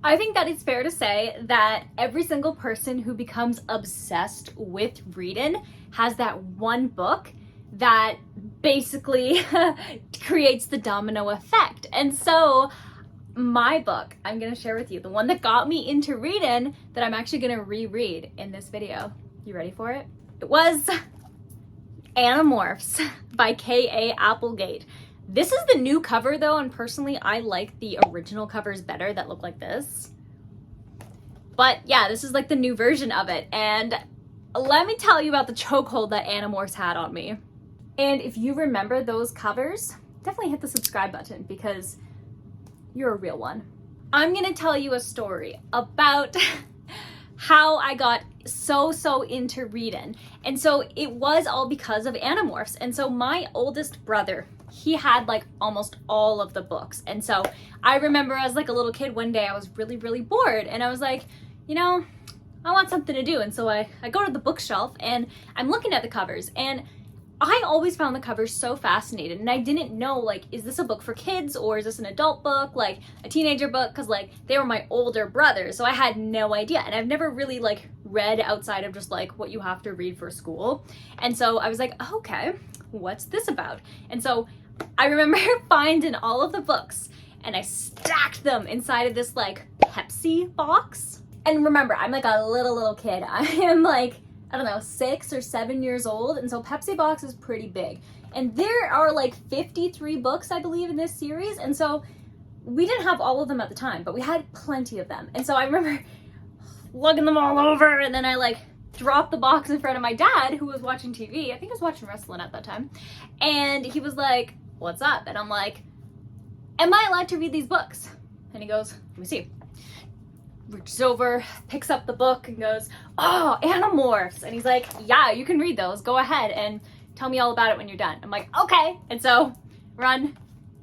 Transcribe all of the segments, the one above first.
I think that it's fair to say that every single person who becomes obsessed with reading has that one book that basically creates the domino effect. And so my book I'm gonna share with you, the one that got me into reading, that I'm actually gonna reread in this video. You ready for it? It was Animorphs by K.A. Applegate. This is the new cover though, and personally I like the original covers better that look like this. But yeah, this is like the new version of it, and let me tell you about the chokehold that Animorphs had on me. And if you remember those covers, definitely hit the subscribe button because you're a real one. I'm gonna tell you a story about how I got so into reading. And so it was all because of Animorphs. And so my oldest brother, he had like almost all of the books. And so I remember as like a little kid one day I was really bored and I was like, you know, I want something to do. And so I go to the bookshelf and I'm looking at the covers, and I always found the covers so fascinating, and I didn't know, like, is this a book for kids or is this an adult book, like a teenager book? Because like they were my older brothers, so I had no idea, and I've never really like read outside of just like what you have to read for school. And so I was like, okay, what's this about? And so I remember finding all of the books and I stacked them inside of this like Pepsi box. And remember, I'm like a little kid. I am like, I don't know, 6 or 7 years old, and so Pepsi box is pretty big. And there are like 53 books, I believe, in this series, and so we didn't have all of them at the time, but we had plenty of them. And so I remember lugging them all over, and then I like dropped the box in front of my dad, who was watching TV. I think he was watching wrestling at that time. And he was like, what's up? And I'm like, am I allowed to read these books? And he goes, let me see. Reaches over, picks up the book and goes, oh, Animorphs. And he's like, yeah, you can read those. Go ahead and tell me all about it when you're done. I'm like, okay. And so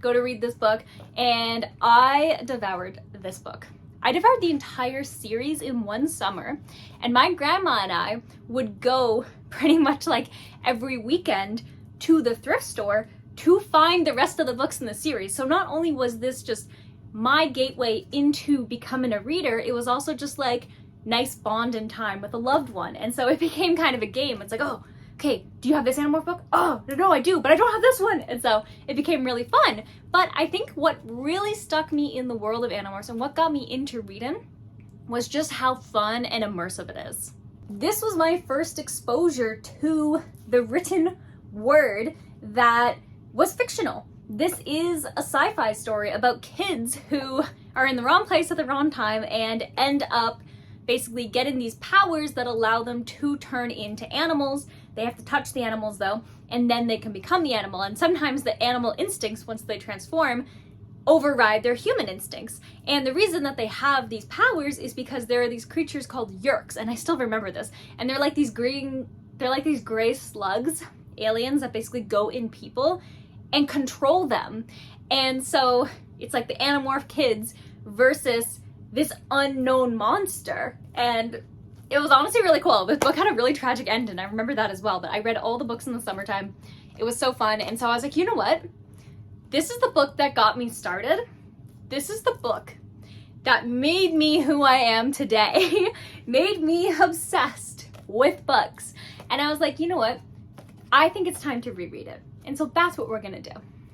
go to read this book. And I devoured this book. I devoured the entire series in one summer. And my grandma and I would go pretty much like every weekend to the thrift store to find the rest of the books in the series. So not only was this just my gateway into becoming a reader, it was also just like nice bonding time with a loved one. And so it became kind of a game. It's like, oh, okay, do you have this Animorph book? Oh, no, I do, but I don't have this one. And so it became really fun. But I think what really stuck me in the world of Animorphs and what got me into reading was just how fun and immersive it is. This was my first exposure to the written word that was fictional. This is a sci-fi story about kids who are in the wrong place at the wrong time and end up basically getting these powers that allow them to turn into animals. They have to touch the animals though, and then they can become the animal. And sometimes the animal instincts, once they transform, override their human instincts. And the reason that they have these powers is because there are these creatures called Yeerks, and I still remember this. And they're like these gray slugs, aliens that basically go in people and control them. And so it's like the Animorph kids versus this unknown monster. And it was honestly really cool. This book had a really tragic ending. I remember that as well, but I read all the books in the summertime. It was so fun. And so I was like, you know what? This is the book that got me started. This is the book that made me who I am today, made me obsessed with books. And I was like, you know what? I think it's time to reread it. And so that's what we're gonna do.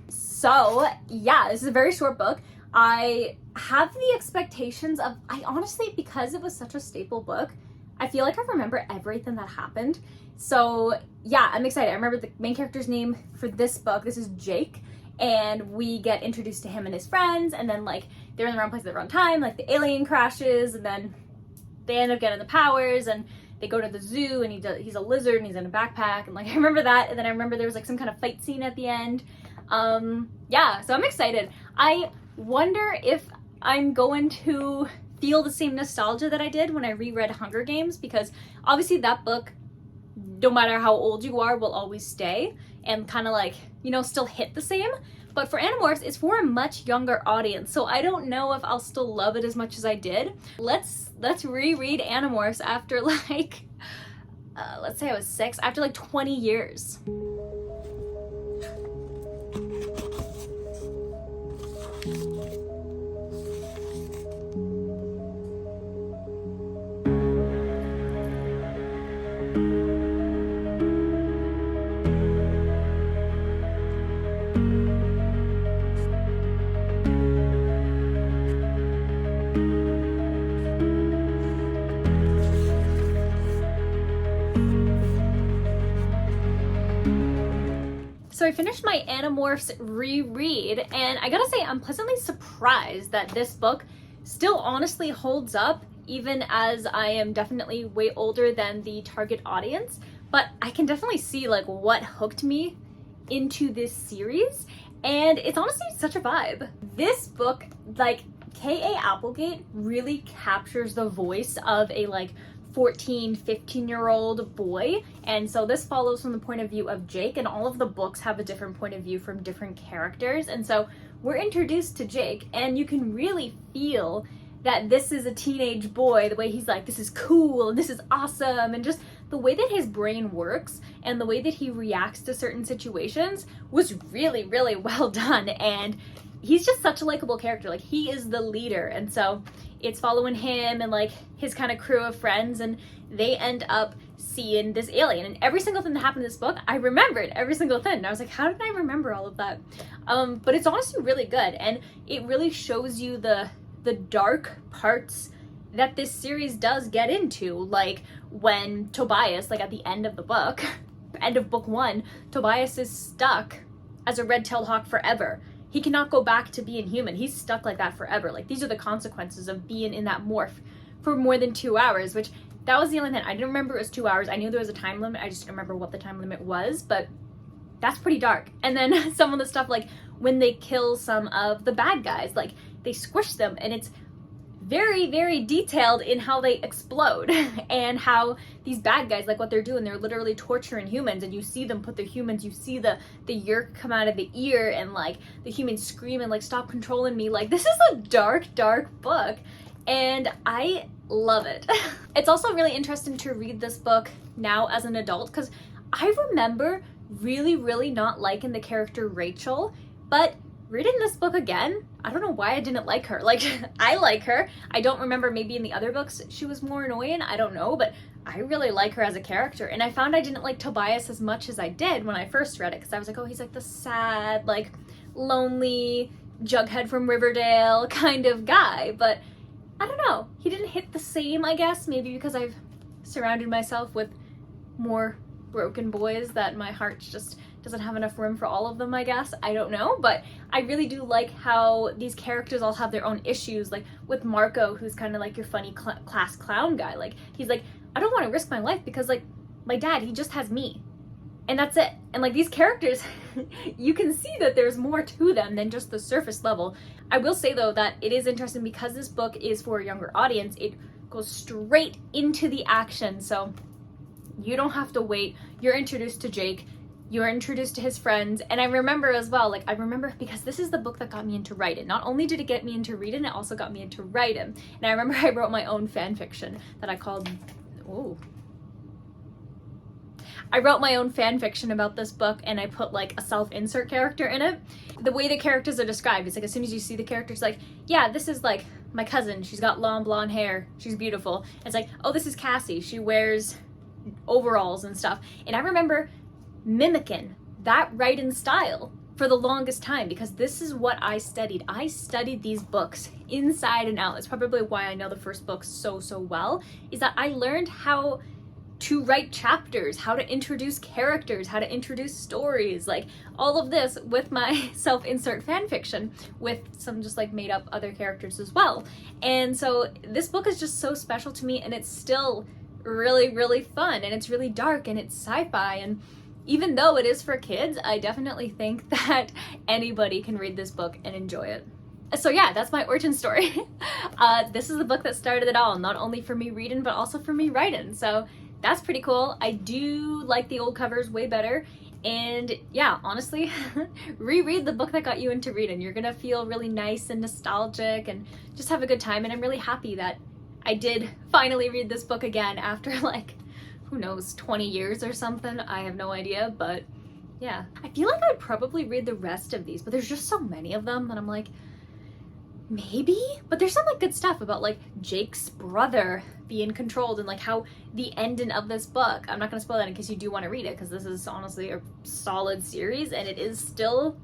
So yeah, this is a very short book. I have the expectations of, I honestly, because it was such a staple book, I feel like I remember everything that happened. So yeah, I'm excited. I remember the main character's name for this book. This is Jake. And we get introduced to him and his friends, and then like they're in the wrong place at the wrong time, like the alien crashes, and then they end up getting the powers, and they go to the zoo, and he's a lizard, and he's in a backpack, and like I remember that. And then I remember there was like some kind of fight scene at the end. Yeah, so I'm excited. I wonder if I'm going to feel the same nostalgia that I did when I reread Hunger Games, because obviously that book, no matter how old you are, will always stay and kind of like, you know, still hit the same. But for Animorphs, it's for a much younger audience, so I don't know if I'll still love it as much as I did. Let's reread Animorphs after like, let's say I was 6, after like 20 years. So I finished my Animorphs reread, and I gotta say I'm pleasantly surprised that this book still honestly holds up, even as I am definitely way older than the target audience. But I can definitely see like what hooked me into this series, and it's honestly such a vibe. This book, like K.A. Applegate, really captures the voice of a like 14, 15-year-old boy. And so this follows from the point of view of Jake, and all of the books have a different point of view from different characters. And so we're introduced to Jake, and you can really feel that this is a teenage boy, the way he's like, this is cool and this is awesome, and just the way that his brain works and the way that he reacts to certain situations was really, really well done. And he's just such a likable character. Like, he is the leader, and so it's following him and like his kind of crew of friends, and they end up seeing this alien. And every single thing that happened in this book, I remembered every single thing. And I was like, how did I remember all of that? But it's honestly really good, and it really shows you the dark parts that this series does get into. Like when Tobias, like at the end of the book, end of book 1, Tobias is stuck as a red-tailed hawk forever. He cannot go back to being human. He's stuck like that forever. Like, these are the consequences of being in that morph for more than 2 hours, which that was the only thing. I didn't remember it was 2 hours. I knew there was a time limit. I just didn't remember what the time limit was, but that's pretty dark. And then some of the stuff, like when they kill some of the bad guys, like they squish them, and it's very, very detailed in how they explode and how these bad guys, like what they're doing, they're literally torturing humans, and you see them put their humans, you see the yerk come out of the ear, and like the humans scream and like, stop controlling me. Like, this is a dark, dark book, and I love it. It's also really interesting to read this book now as an adult, because I remember really, really not liking the character Rachel, but reading this book again, I don't know why I didn't like her. Like, I like her. I don't remember, maybe in the other books she was more annoying, I don't know, but I really like her as a character. And I found I didn't like Tobias as much as I did when I first read it, because I was like, oh, he's like the sad, like lonely Jughead from Riverdale kind of guy. But I don't know, he didn't hit the same, I guess, maybe because I've surrounded myself with more broken boys that my heart just doesn't have enough room for all of them, I guess. I don't know, but I really do like how these characters all have their own issues. Like with Marco, who's kind of like your funny class clown guy. Like, he's like, I don't want to risk my life because like my dad, he just has me, and that's it. And like these characters, you can see that there's more to them than just the surface level. I will say though that it is interesting because this book is for a younger audience. It goes straight into the action, so you don't have to wait. You're introduced to Jake, you're introduced to his friends. And I remember as well, like I remember because this is the book that got me into writing. Not only did it get me into reading, it also got me into writing. And I remember I wrote my own fan fiction that I called, I wrote my own fan fiction about this book, and I put like a self-insert character in it. The way the characters are described, it's like as soon as you see the characters, like, yeah, this is like my cousin, she's got long blonde hair, she's beautiful. It's like, oh, this is Cassie, she wears overalls and stuff. And I remember mimicking that writing style for the longest time because this is what I studied. I studied these books inside and out. It's probably why I know the first book so well, is that I learned how to write chapters, how to introduce characters, how to introduce stories, like all of this with my self-insert fan fiction with some just like made up other characters as well. And so this book is just so special to me, and it's still really, really fun, and it's really dark, and it's sci-fi, and even though it is for kids, I definitely think that anybody can read this book and enjoy it. So yeah, that's my origin story. This is the book that started it all, not only for me reading, but also for me writing. So that's pretty cool. I do like the old covers way better. And yeah, honestly, reread the book that got you into reading. You're gonna feel really nice and nostalgic and just have a good time. And I'm really happy that I did finally read this book again after like, who knows, 20 years or something. I have no idea, but yeah. I feel like I'd probably read the rest of these, but there's just so many of them that I'm like, maybe? But there's some like good stuff about like Jake's brother being controlled and like how the ending of this book, I'm not gonna spoil that in case you do want to read it, because this is honestly a solid series and it is still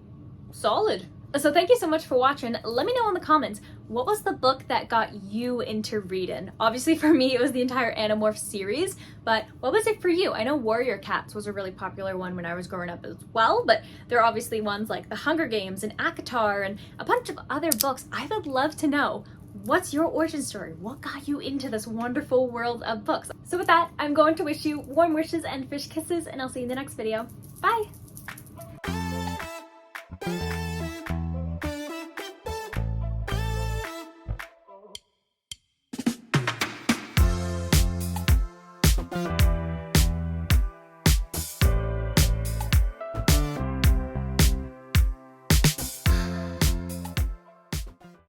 solid. So thank you so much for watching. Let me know in the comments, what was the book that got you into reading? Obviously for me, it was the entire Animorphs series, but what was it for you? I know Warrior Cats was a really popular one when I was growing up as well, but there are obviously ones like The Hunger Games and Akatar and a bunch of other books. I would love to know, what's your origin story? What got you into this wonderful world of books? So with that, I'm going to wish you warm wishes and fish kisses, and I'll see you in the next video. Bye!